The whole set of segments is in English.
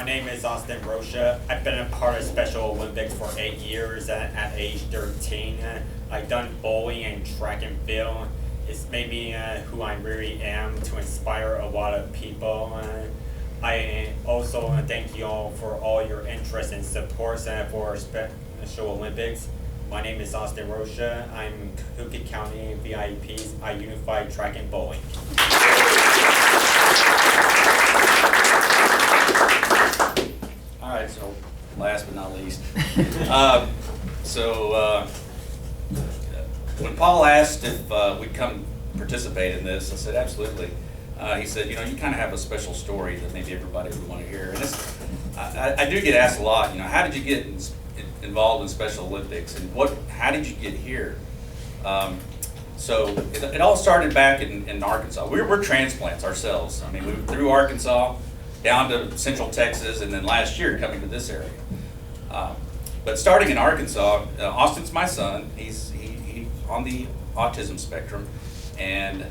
My name is Austin Rocha. I've been a part of Special Olympics for 8 years. At age 13, I've done bowling and track and field. It's made me who I really am, to inspire a lot of people. I also thank you all for all your interest and support for Special Olympics. My name is Austin Rocha. I'm Cooke County VIPs. I Unified Track and Bowling. All right, so last but not least. When Paul asked if we'd come participate in this, I said absolutely. He said, you kind of have a special story that maybe everybody would want to hear. And I do get asked a lot, how did you get involved in Special Olympics, and how did you get here? So it all started back in Arkansas. We're transplants ourselves. I mean, we were through Arkansas down to Central Texas, and then last year coming to this area. But starting in Arkansas, Austin's my son. He's on the autism spectrum, and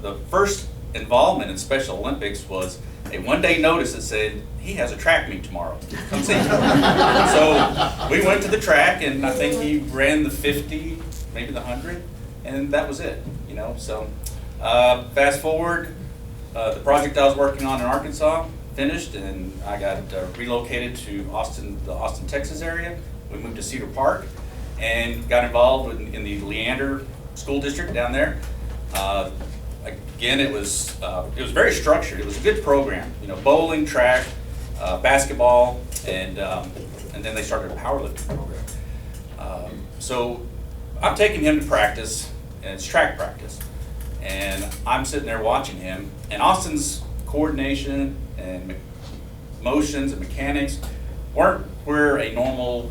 the first involvement in Special Olympics was a one-day notice that said he has a track meet tomorrow. Come see him. So we went to the track, and I think he ran the 50, maybe the 100, and that was it. So fast forward, the project I was working on in Arkansas finished, and I got relocated to the Austin, Texas area. We moved to Cedar Park and got involved in the Leander School District down there. Again, it was very structured. It was a good program. Bowling, track, basketball, and then they started a powerlifting program. So I'm taking him to practice, and it's track practice, and I'm sitting there watching him, and Austin's coordination and motions and mechanics weren't where a normal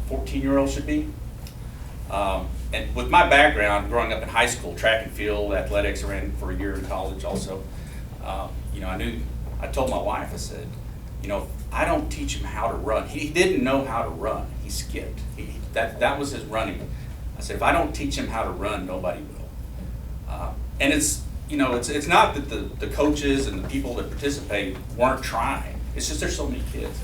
14-year-old should be. And with my background, growing up in high school, track and field, athletics, I ran for a year in college also, I told my wife, I said, I don't teach him how to run. He didn't know how to run. He skipped. That was his running. I said, if I don't teach him how to run, nobody will. And it's not that the coaches and the people that participate weren't trying. It's just there's so many kids,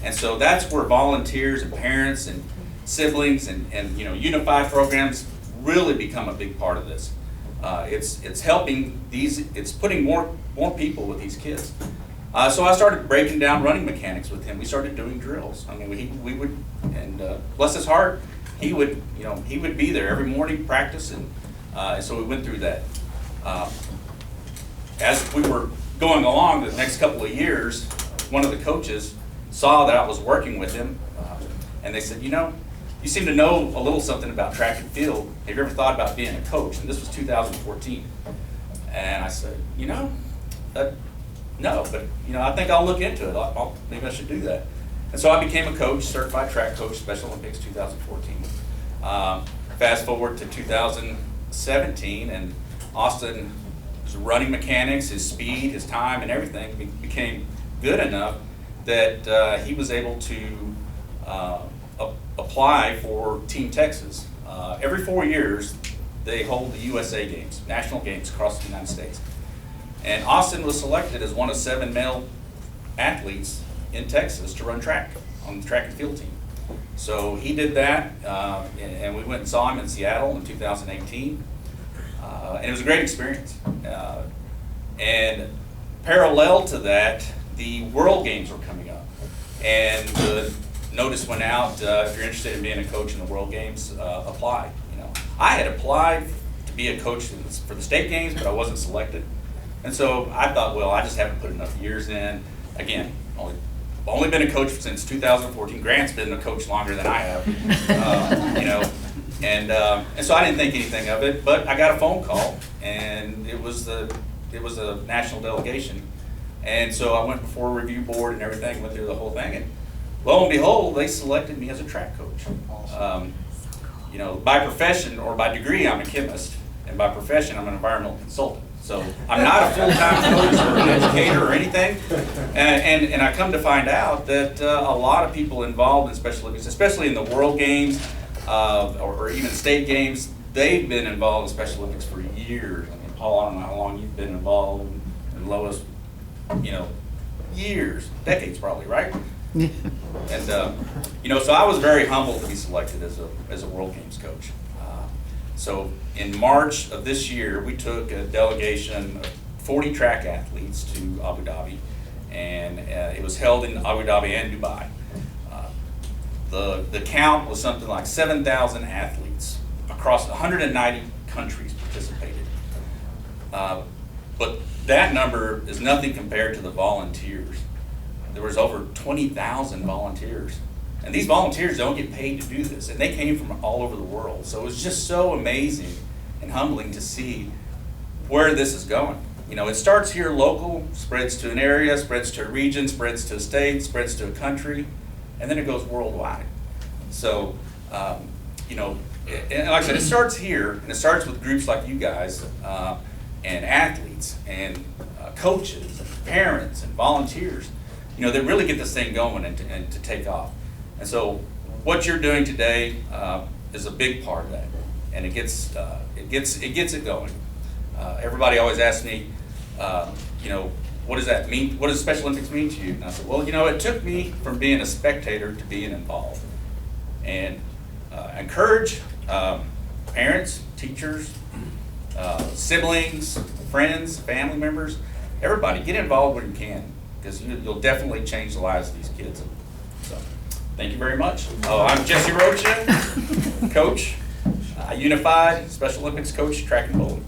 And so that's where volunteers and parents and siblings and unified programs really become a big part of this. It's helping it's putting more people with these kids. So I started breaking down running mechanics with him. We started doing drills. I mean, we would, and bless his heart, he would be there every morning, practice, and so we went through that. As we were going along the next couple of years, one of the coaches saw that I was working with him, and they said, you seem to know a little something about track and field. Have you ever thought about being a coach? And this was 2014. And I said, no, but I think I'll look into it. Maybe I should do that. And so I became a coach, certified track coach, Special Olympics 2014. Fast forward to 2017, and Austin, his running mechanics, his speed, his time, and everything became good enough that he was able to apply for Team Texas. Every 4 years, they hold the USA Games, national games across the United States. And Austin was selected as one of 7 male athletes in Texas to run track on the track and field team. So he did that, and we went and saw him in Seattle in 2018. And it was a great experience. And parallel to that, the World Games were coming up. And the notice went out, if you're interested in being a coach in the World Games, apply. I had applied to be a coach for the state games, but I wasn't selected. And so I thought, well, I just haven't put enough years in. Again, only been a coach since 2014. Grant's been a coach longer than I have, and so I didn't think anything of it. But I got a phone call, and it was a national delegation, and so I went before a review board and everything, went through the whole thing, and lo and behold, they selected me as a track coach. By profession or by degree, I'm a chemist, and by profession, I'm an environmental consultant. So I'm not a full-time coach or an educator or anything. And I come to find out that a lot of people involved in Special Olympics, especially in the World Games or even state games, they've been involved in Special Olympics for years. I mean, Paul, I don't know how long you've been involved, and Lois, years, decades probably, right? And so I was very humbled to be selected as a World Games coach. So in March of this year, we took a delegation of 40 track athletes to Abu Dhabi, and it was held in Abu Dhabi and Dubai. The count was something like 7,000 athletes across 190 countries participated. But that number is nothing compared to the volunteers. There was over 20,000 volunteers. And these volunteers don't get paid to do this. And they came from all over the world. So it was just so amazing and humbling to see where this is going. It starts here local, spreads to an area, spreads to a region, spreads to a state, spreads to a country, and then it goes worldwide. So, and like I said, it starts here, and it starts with groups like you guys, and athletes, and coaches, and parents, and volunteers, that really get this thing going and to take off. And so, what you're doing today is a big part of that, and it gets it going. Everybody always asks me, what does that mean? What does Special Olympics mean to you? And I said, well, it took me from being a spectator to being involved. And encourage parents, teachers, siblings, friends, family members, everybody, get involved when you can, because you'll definitely change the lives of these kids. So, thank you very much. I'm Jesse Rocha, coach, Unified Special Olympics coach, track and bowling.